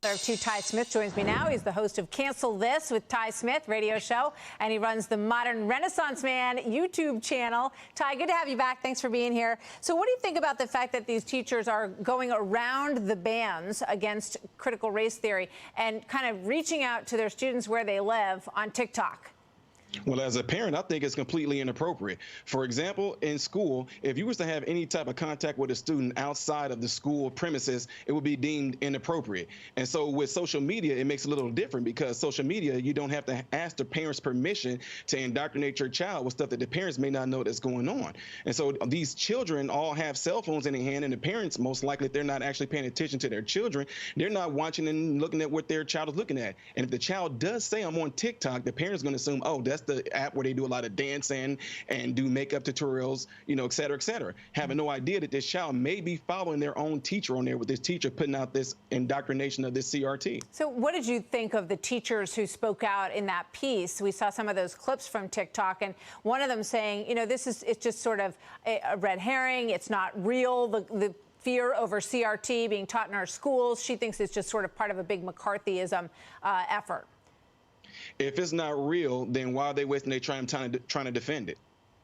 To Ty Smith joins me now. He's the host of Cancel This with Ty Smith radio show, and he runs the Modern Renaissance Man YouTube channel. Ty, good to have you back. Thanks for being here. So what do you think about the fact that these teachers are going around the bans against critical race theory and kind of reaching out to their students where they live on TikTok? Well, as a parent, I think it's completely inappropriate. For example, in school, if you was to have any type of contact with a student outside of the school premises, it would be deemed inappropriate. And so with social media, it makes it a little different because social media, you don't have to ask the parents' permission to indoctrinate your child with stuff that the parents may not know that's going on. And so these children all have cell phones in their hand, and the parents, most likely, if they're not actually paying attention to their children, they're not watching and looking at what their child is looking at. And if the child does say, I'm on TikTok, the parent's going to assume, oh, that's the app where they do a lot of dancing and do makeup tutorials, you know, et cetera, having no idea that this child may be following their own teacher on there, with this teacher putting out this indoctrination of this CRT. So what did you think of the teachers who spoke out in that piece? We saw some of those clips from TikTok, and one of them saying, you know, it's just sort of a red herring. It's not real. The fear over CRT being taught in our schools, she thinks it's just sort of part of a big McCarthyism effort. If it's not real, then why are they wasting their time trying to defend it?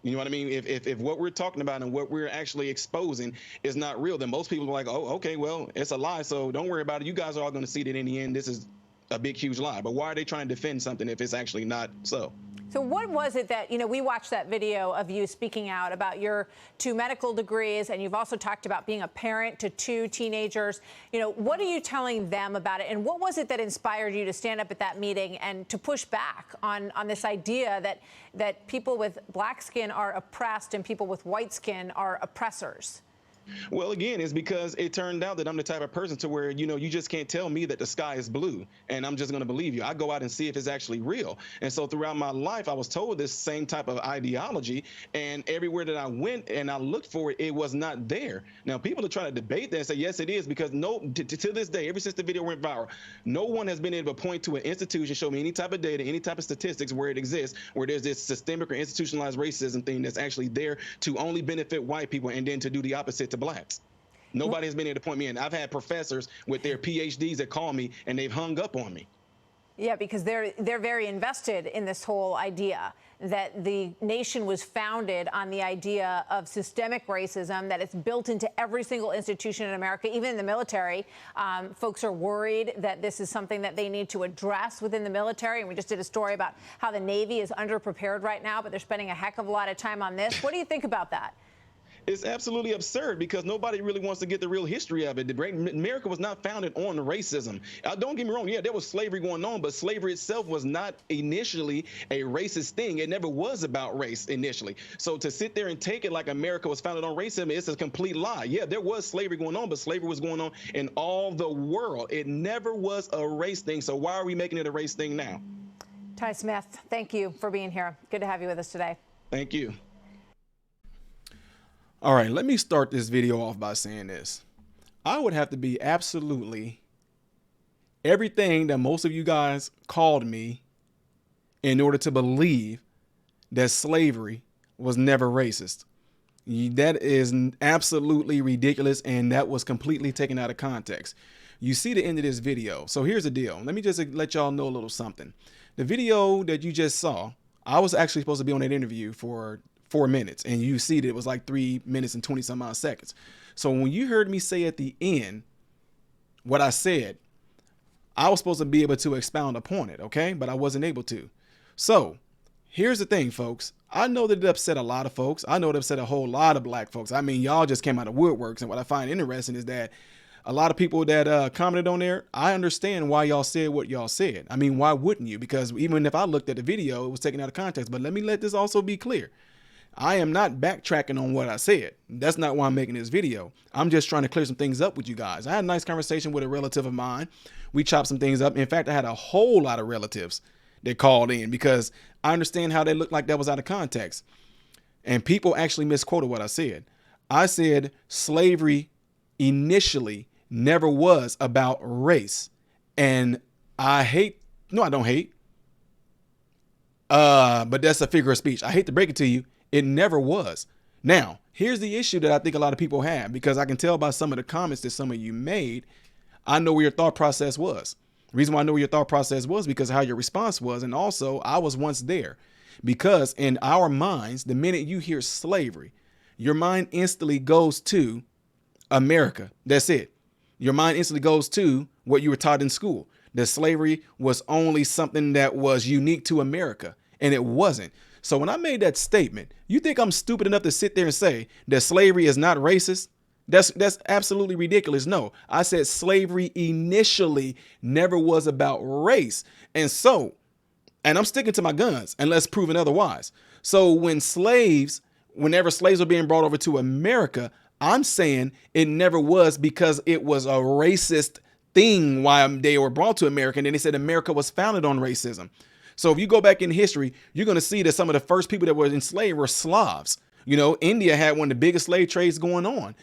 You know what I mean? If what we're talking about and what we're actually exposing is not real, then most people are like, oh, okay, well, it's a lie, so don't worry about it. You guys are all going to see that in the end, this is a big, huge lie. But why are they trying to defend something if it's actually not so? So what was it that, you know, we watched that video of you speaking out about your 2 medical degrees, and you've also talked about being a parent to 2 teenagers. You know, what are you telling them about it? And what was it that inspired you to stand up at that meeting and to push back on this idea that people with black skin are oppressed and people with white skin are oppressors? Well, again, it's because it turned out that I'm the type of person to where, you know, you just can't tell me that the sky is blue and I'm just going to believe you. I go out and see if it's actually real. And so throughout my life, I was told this same type of ideology, and everywhere that I went and I looked for it, it was not there. Now, people are trying to debate that and say, yes, it is, because to this day, ever since the video went viral, no one has been able to point to an institution, show me any type of data, any type of statistics where it exists, where there's this systemic or institutionalized racism thing that's actually there to only benefit white people and then to do the opposite to blacks. Nobody has been able to point me in. I've had professors with their PhDs that call me and they've hung up on me. Yeah, because they're very invested in this whole idea that the nation was founded on the idea of systemic racism, that it's built into every single institution in America, even in the military. Folks are worried that this is something that they need to address within the military. And we just did a story about how the Navy is underprepared right now, but they're spending a heck of a lot of time on this. What do you think about that? It's absolutely absurd because nobody really wants to get the real history of it. America was not founded on racism. Don't get me wrong. Yeah, there was slavery going on, but slavery itself was not initially a racist thing. It never was about race initially. So to sit there and take it like America was founded on racism, it's a complete lie. Yeah, there was slavery going on, but slavery was going on in all the world. It never was a race thing. So why are we making it a race thing now? Ty Smith, thank you for being here. Good to have you with us today. Thank you. All right, let me start this video off by saying this. I would have to be absolutely everything that most of you guys called me in order to believe that slavery was never racist. That is absolutely ridiculous, and that was completely taken out of context. You see the end of this video. So here's the deal. Let me just let y'all know a little something. The video that you just saw, I was actually supposed to be on that interview for 4 minutes, and you see that it was like 3 minutes and 20 some odd seconds. So when you heard me say at the end what I said, I was supposed to be able to expound upon it, okay? But I wasn't able to. So here's the thing, folks. I know that it upset a lot of folks. I know it upset a whole lot of black folks. I mean, y'all just came out of woodworks, and what I find interesting is that a lot of people that commented on there, I understand why y'all said what y'all said. I mean, why wouldn't you? Because even if I looked at the video, it was taken out of context. But let me let this also be clear. I am not backtracking on what I said. That's not why I'm making this video. I'm just trying to clear some things up with you guys. I had a nice conversation with a relative of mine. We chopped some things up. In fact, I had a whole lot of relatives that called in because I understand how they looked like that was out of context. And people actually misquoted what I said. I said slavery initially never was about race. And I don't hate. But that's a figure of speech. I hate to break it to you. It never was. Now, here's the issue that I think a lot of people have, because I can tell by some of the comments that some of you made. I know where your thought process was. The reason why I know where your thought process was because of how your response was. And also, I was once there. Because in our minds, the minute you hear slavery, your mind instantly goes to America. That's it. Your mind instantly goes to what you were taught in school, that slavery was only something that was unique to America, and it wasn't. So when I made that statement, you think I'm stupid enough to sit there and say that slavery is not racist? That's absolutely ridiculous. No, I said slavery initially never was about race. And I'm sticking to my guns unless proven otherwise. So whenever slaves were being brought over to America, I'm saying it never was because it was a racist thing why they were brought to America. And then they said America was founded on racism. So if you go back in history, you're going to see that some of the first people that were enslaved were Slavs. India had one of the biggest slave trades going on.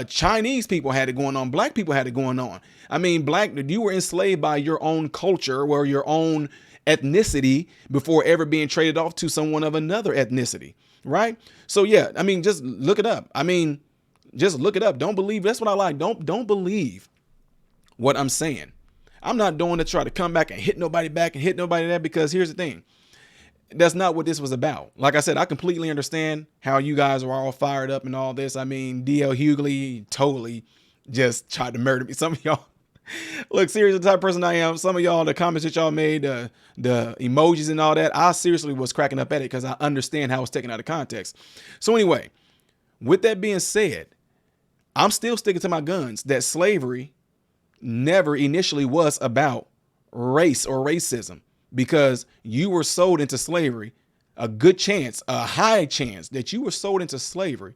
Chinese people had it going on. Black people had it going on. I mean, you were enslaved by your own culture or your own ethnicity before ever being traded off to someone of another ethnicity. Right. So, yeah, I mean, just look it up. Just look it up. Don't believe. That's what I like. Don't believe what I'm saying. I'm not doing to try to come back and hit nobody back and hit nobody there, because here's the thing. That's not what this was about. Like I said, I completely understand how you guys are all fired up and all this. I mean, D.L. Hughley totally just tried to murder me. Some of y'all, look, seriously, the type of person I am. Some of y'all, the comments that y'all made, the emojis and all that, I seriously was cracking up at it because I understand how it's taken out of context. So anyway, with that being said, I'm still sticking to my guns that slavery never initially was about race or racism, because you were sold into slavery, a high chance that you were sold into slavery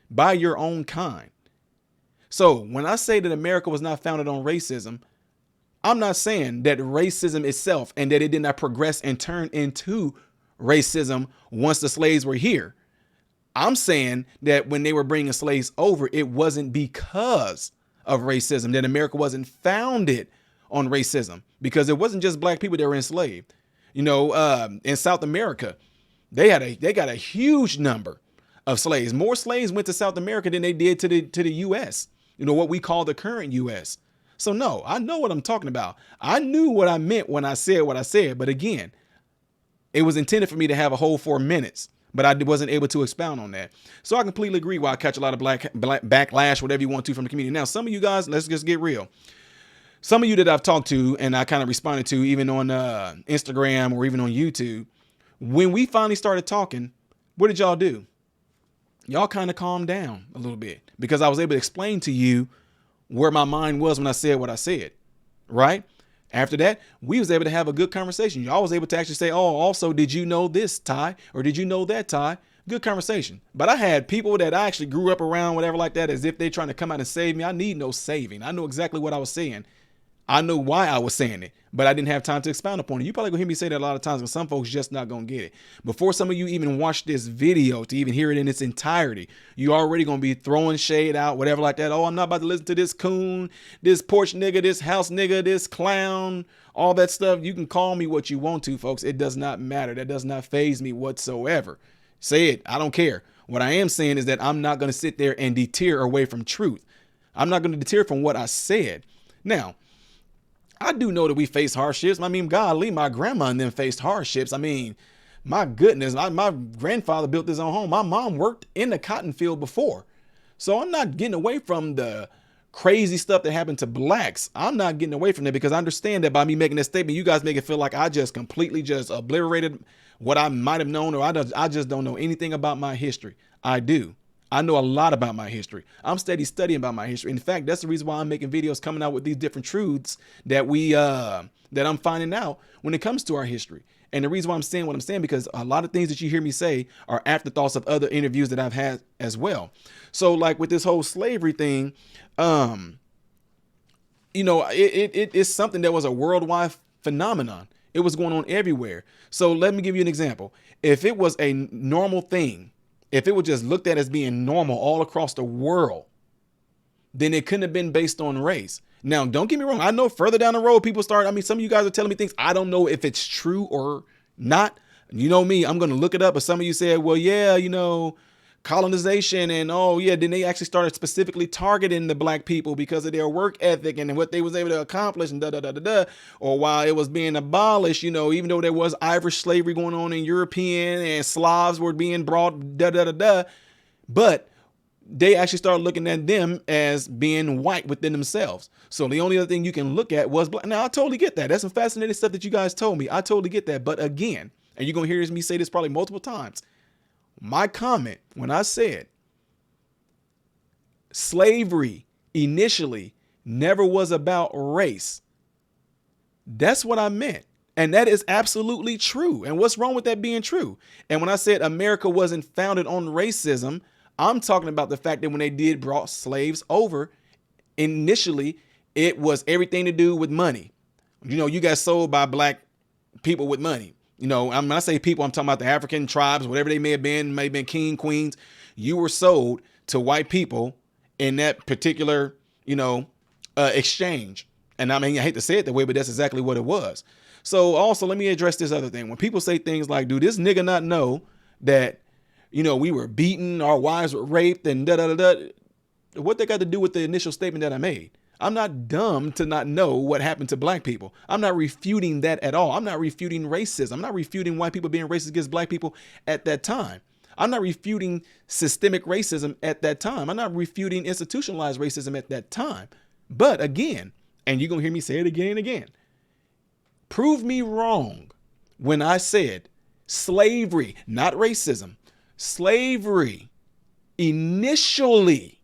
by your own kind. So when I say that America was not founded on racism, I'm not saying that racism itself and that it did not progress and turn into racism once the slaves were here. I'm saying that when they were bringing slaves over, it wasn't because of racism, that America wasn't founded on racism, because it wasn't just black people that were enslaved. In South America, they got a huge number of slaves. More slaves went to South America than they did to the U.S., what we call the current U.S. So no, I know what I'm talking about. I knew what I meant when I said what I said. But again, it was intended for me to have a whole 4 minutes, but I wasn't able to expound on that. So I completely agree why I catch a lot of black backlash, whatever you want to, from the community. Now, some of you guys, let's just get real. Some of you that I've talked to and I kind of responded to, even on Instagram or even on YouTube, when we finally started talking, what did y'all do? Y'all kind of calmed down a little bit, because I was able to explain to you where my mind was when I said what I said, right? After that, we was able to have a good conversation. Y'all was able to actually say, oh, also, did you know this, Ty? Or did you know that, Ty? Good conversation. But I had people that I actually grew up around, whatever like that, as if they trying to come out and save me. I need no saving. I know exactly what I was saying. I know why I was saying it, but I didn't have time to expound upon it. You probably gonna hear me say that a lot of times, but some folks just not gonna get it. Before some of you even watch this video to even hear it in its entirety, you already gonna be throwing shade out, whatever like that. Oh, I'm not about to listen to this coon, this porch nigga, this house nigga, this clown, all that stuff. You can call me what you want to, folks. It does not matter. That does not faze me whatsoever. Say it. I don't care. What I am saying is that I'm not gonna sit there and deter away from truth. I'm not gonna deter from what I said. Now, I do know that we face hardships. I mean, golly, my grandma and them faced hardships. I mean, my goodness, my grandfather built his own home. My mom worked in the cotton field before. So I'm not getting away from the crazy stuff that happened to blacks. I'm not getting away from that, because I understand that by me making that statement, you guys make it feel like I just completely just obliterated what I might have known, or I just don't know anything about my history. I do. I know a lot about my history. I'm steady studying about my history. In fact, that's the reason why I'm making videos coming out with these different truths that that I'm finding out when it comes to our history. And the reason why I'm saying what I'm saying, because a lot of things that you hear me say are afterthoughts of other interviews that I've had as well. So like with this whole slavery thing, it's something that was a worldwide phenomenon. It was going on everywhere. So let me give you an example. If it was a normal thing, if it was just looked at as being normal all across the world, then it couldn't have been based on race. Now, don't get me wrong. I know further down the road, some of you guys are telling me things. I don't know if it's true or not. You know me, I'm going to look it up. But some of you said, well, yeah, colonization, and oh yeah, then they actually started specifically targeting the black people because of their work ethic and what they was able to accomplish, and da da da da da. Or while it was being abolished, even though there was Irish slavery going on in European and Slavs were being brought, da da da da, but they actually started looking at them as being white within themselves. So the only other thing you can look at was black. Now I totally get that. That's some fascinating stuff that you guys told me. I totally get that. But again, and you're gonna hear me say this probably multiple times, my comment when I said slavery initially never was about race, that's what I meant. And that is absolutely true. And what's wrong with that being true? And when I said America wasn't founded on racism, I'm talking about the fact that when they brought slaves over, initially, it was everything to do with money. You got sold by black people with money. When I say people, I'm talking about the African tribes, whatever they may have been king, queens. You were sold to white people in that particular, exchange. And I mean, I hate to say it that way, but that's exactly what it was. So also, let me address this other thing. When people say things like, do this nigga not know that, we were beaten, our wives were raped, and da da da da. What they got to do with the initial statement that I made? I'm not dumb to not know what happened to black people. I'm not refuting that at all. I'm not refuting racism. I'm not refuting white people being racist against black people at that time. I'm not refuting systemic racism at that time. I'm not refuting institutionalized racism at that time. But again, and you're going to hear me say it again and again, prove me wrong when I said slavery, not racism, slavery initially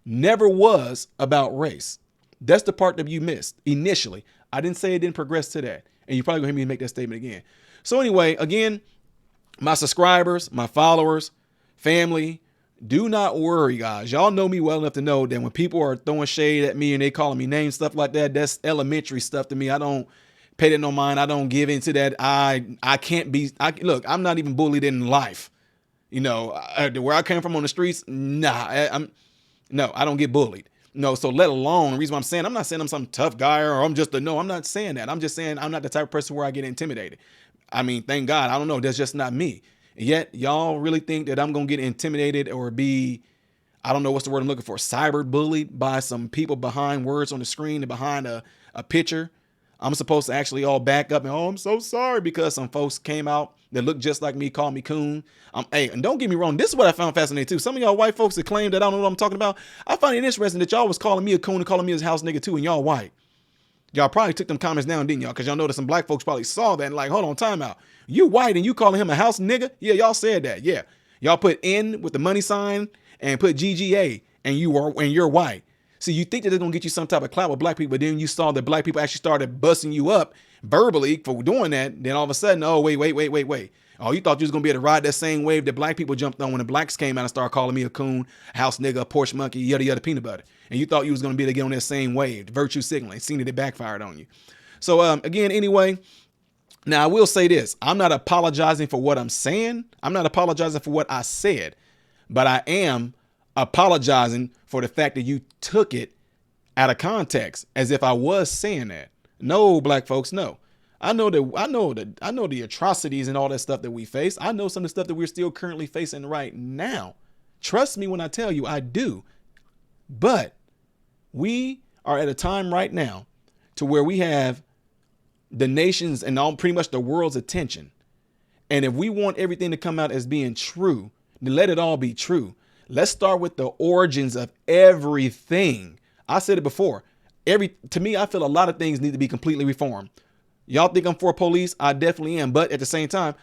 never was about race. That's the part that you missed initially. I didn't say it didn't progress to that. And you're probably going to hear me make that statement again. So anyway, again, my subscribers, my followers, family, do not worry, guys. Y'all know me well enough to know that when people are throwing shade at me and they calling me names, stuff like that, that's elementary stuff to me. I don't pay that no mind. I don't give into that. I can't be, look, I'm not even bullied in life. Where I came from on the streets, I don't get bullied. No, so let alone the reason why I'm not saying I'm some tough guy or I'm not saying that. I'm just saying I'm not the type of person where I get intimidated. I mean, thank God, I don't know. That's just not me. Yet y'all really think that I'm going to get intimidated or be, I don't know what's the word I'm looking for, cyber bullied by some people behind words on the screen and behind a picture. I'm supposed to actually all back up and, I'm so sorry because some folks came out that look just like me, call me coon. Hey, and don't get me wrong. This is what I found fascinating too. Some of y'all white folks that claim that I don't know what I'm talking about. I find it interesting that y'all was calling me a coon and calling me a house nigga too, and y'all white. Y'all probably took them comments down, didn't y'all? Because y'all know that some black folks probably saw that and like, hold on, time out. You white and you calling him a house nigga? Yeah, y'all said that. Yeah. Y'all put N with the money sign and put GGA and you're white. See, you think that it's going to get you some type of clout with black people, but then you saw that black people actually started busting you up verbally for doing that. Then all of a sudden, oh, wait. Oh, you thought you was going to be able to ride that same wave that black people jumped on when the blacks came out and started calling me a coon, house nigga, a Porsche monkey, yada, yada, peanut butter. And you thought you was going to be able to get on that same wave, virtue signaling, seen that it backfired on you. So again, anyway, now I will say this. I'm not apologizing for what I'm saying. I'm not apologizing for what I said, but I am apologizing for the fact that you took it out of context as if I was saying that. No, black folks, no. I know the atrocities and all that stuff that we face. I know some of the stuff that we're still currently facing right now. Trust me when I tell you I do. But we are at a time right now to where we have the nation's and all pretty much the world's attention. And if we want everything to come out as being true, then let it all be true. Let's start with the origins of everything. I said it before. To me, I feel a lot of things need to be completely reformed. Y'all think I'm for police? I definitely am. But at the same time,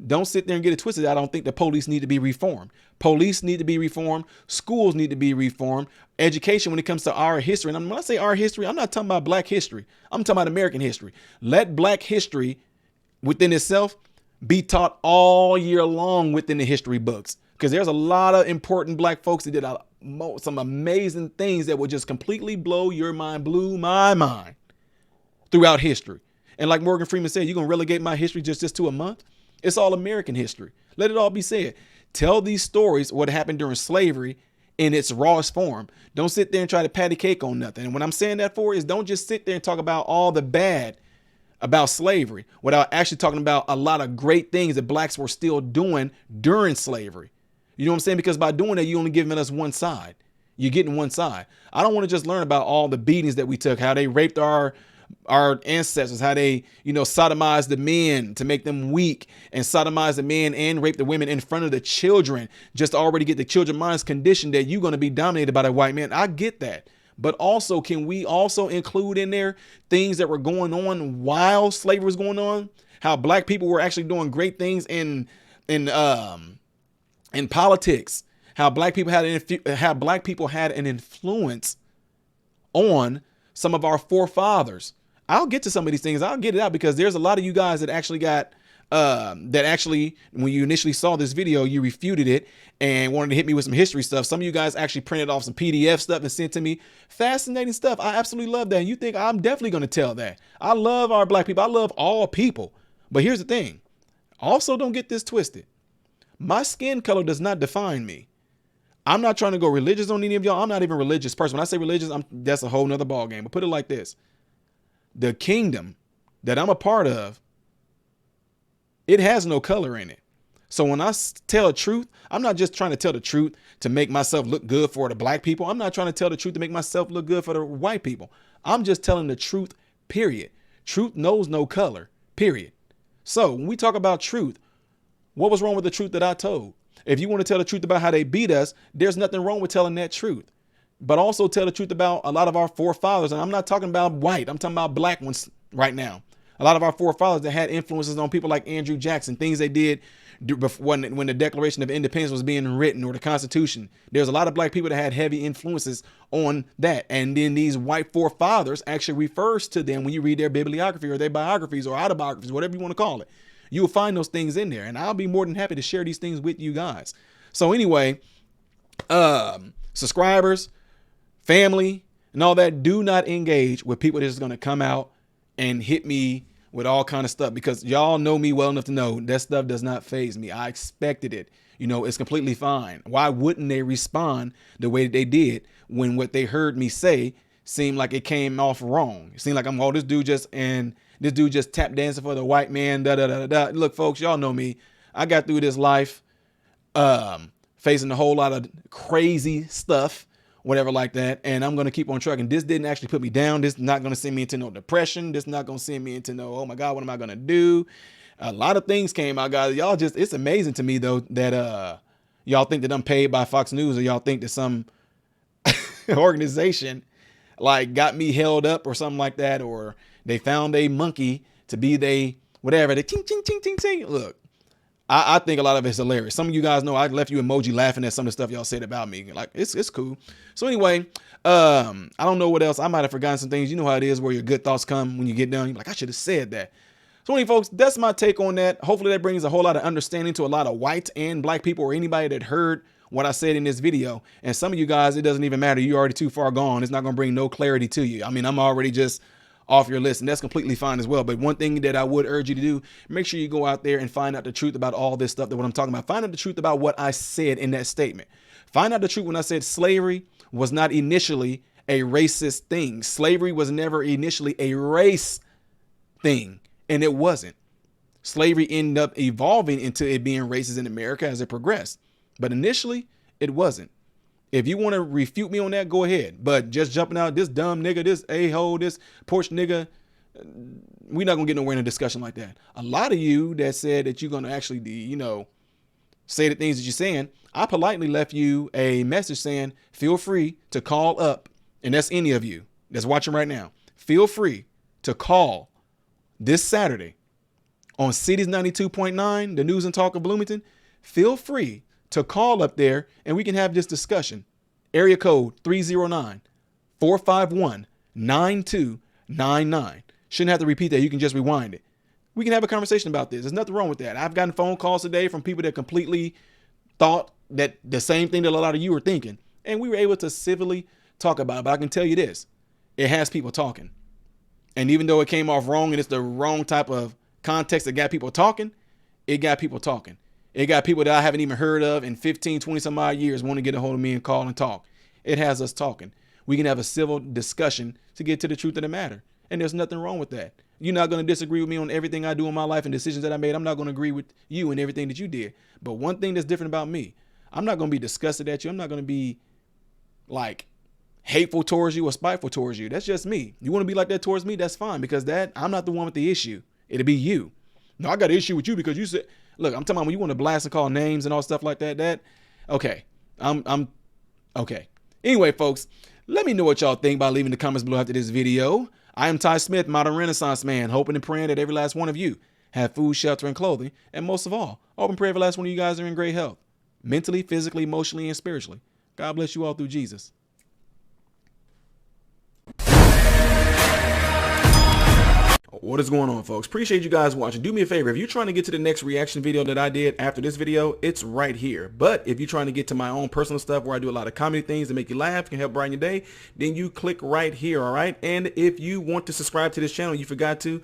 don't sit there and get it twisted. I don't think the police need to be reformed. Police need to be reformed. Schools need to be reformed. Education, when it comes to our history, and when I say our history, I'm not talking about black history. I'm talking about American history. Let black history within itself be taught all year long within the history books. Because there's a lot of important black folks that did some amazing things that would just completely blow your mind, blew my mind throughout history. And like Morgan Freeman said, you're going to relegate my history just to a month? It's all American history. Let it all be said. Tell these stories, what happened during slavery in its rawest form. Don't sit there and try to patty cake on nothing. And what I'm saying that for is don't just sit there and talk about all the bad about slavery without actually talking about a lot of great things that blacks were still doing during slavery. You know what I'm saying? Because by doing that, you only giving us one side. You're getting one side. I don't want to just learn about all the beatings that we took, how they raped our ancestors, how they, sodomized the men to make them weak, and sodomized the men and rape the women in front of the children, just to already get the children's minds conditioned that you're going to be dominated by the white man. I get that. But also, can we also include in there things that were going on while slavery was going on? How black people were actually doing great things in politics. How black people had an influence on some of our forefathers. I'll get to some of these things. I'll get it out because there's a lot of you guys that actually got when you initially saw this video, you refuted it and wanted to hit me with some history stuff. Some of you guys actually printed off some PDF stuff and sent to me. Fascinating stuff. I absolutely love that. And you think I'm definitely going to tell that. I love our black people. I love all people. But here's the thing. Also, don't get this twisted. My skin color does not define me. I'm not trying to go religious on any of y'all. I'm not even a religious person. When I say religious, that's a whole nother ball game. But put it like this. The kingdom that I'm a part of, it has no color in it. So when I tell the truth, I'm not just trying to tell the truth to make myself look good for the black people. I'm not trying to tell the truth to make myself look good for the white people. I'm just telling the truth, period. Truth knows no color, period. So when we talk about truth, what was wrong with the truth that I told? If you want to tell the truth about how they beat us, there's nothing wrong with telling that truth. But also tell the truth about a lot of our forefathers. And I'm not talking about white. I'm talking about black ones right now. A lot of our forefathers that had influences on people like Andrew Jackson, things they did when the Declaration of Independence was being written, or the Constitution. There's a lot of black people that had heavy influences on that. And then these white forefathers actually refers to them when you read their bibliography or their biographies or autobiographies, whatever you want to call it. You will find those things in there, and I'll be more than happy to share these things with you guys. So anyway, subscribers, family, and all that, do not engage with people that's going to come out and hit me with all kind of stuff, because y'all know me well enough to know that stuff does not faze me. I expected it. It's completely fine. Why wouldn't they respond the way that they did when what they heard me say seemed like it came off wrong? It seemed like this dude just tap dancing for the white man. Look, folks, y'all know me. I got through this life facing a whole lot of crazy stuff, whatever like that. And I'm going to keep on trucking. This didn't actually put me down. This is not going to send me into no depression. This is not going to send me into no, oh my God, what am I going to do? A lot of things came out, guys. It's amazing to me though, that y'all think that I'm paid by Fox News, or y'all think that some organization like got me held up or something like that, or they found a monkey to be whatever. They ting, ting, ting, ting, ting. Look, I think a lot of it's hilarious. Some of you guys know I left you emoji laughing at some of the stuff y'all said about me. Like, it's cool. So anyway, I don't know what else. I might have forgotten some things. You know how it is where your good thoughts come when you get done. You're like, I should have said that. So anyway, folks, that's my take on that. Hopefully that brings a whole lot of understanding to a lot of white and black people, or anybody that heard what I said in this video. And some of you guys, it doesn't even matter. You're already too far gone. It's not going to bring no clarity to you. I mean, I'm already just off your list, and that's completely fine as well. But one thing that I would urge you to do, make sure you go out there and find out the truth about all this stuff, that what I'm talking about. Find out the truth about what I said in that statement. Find out the truth when I said slavery was not initially a racist thing. Slavery was never initially a race thing, and it wasn't. Slavery ended up evolving into it being racist in America as it progressed. But initially, it wasn't. If you want to refute me on that, go ahead. But just jumping out, this dumb nigga, this a-hole, this Porsche nigga, we're not going to get nowhere in a discussion like that. A lot of you that said that you're going to actually, say the things that you're saying, I politely left you a message saying, feel free to call up. And that's any of you that's watching right now. Feel free to call this Saturday on Cities 92.9, the news and talk of Bloomington. Feel free to call up there and we can have this discussion. Area code 309-451-9299. Shouldn't have to repeat that. You can just rewind it. We can have a conversation about this. There's nothing wrong with that. I've gotten phone calls today from people that completely thought that the same thing that a lot of you were thinking. And we were able to civilly talk about it. But I can tell you this, it has people talking. And even though it came off wrong and it's the wrong type of context that got people talking, it got people talking. It got people that I haven't even heard of in 15, 20 some odd years want to get a hold of me and call and talk. It has us talking. We can have a civil discussion to get to the truth of the matter. And there's nothing wrong with that. You're not going to disagree with me on everything I do in my life and decisions that I made. I'm not going to agree with you and everything that you did. But one thing that's different about me, I'm not going to be disgusted at you. I'm not going to be like hateful towards you or spiteful towards you. That's just me. You want to be like that towards me? That's fine, because I'm not the one with the issue. It'll be you. No, I got an issue with you because you said, look, I'm talking about when you want to blast and call names and all stuff like that, okay. I'm okay. Anyway, folks, let me know what y'all think by leaving the comments below after this video. I am Ty Smith, modern Renaissance man, hoping and praying that every last one of you have food, shelter, and clothing. And most of all, hope and pray every last one of you guys are in great health, mentally, physically, emotionally, and spiritually. God bless you all through Jesus. What is going on, folks? Appreciate you guys watching. Do me a favor, if you're trying to get to the next reaction video that I did after this video, it's right here. But if you're trying to get to my own personal stuff where I do a lot of comedy things that make you laugh, can help brighten your day, then you click right here, all right? And if you want to subscribe to this channel, you forgot to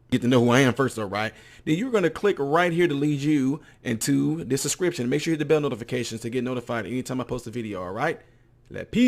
get to know who I am first, all right? Then you're going to click right here to lead you into the subscription. Make sure you hit the bell notifications to get notified anytime I post a video, all right? Peace.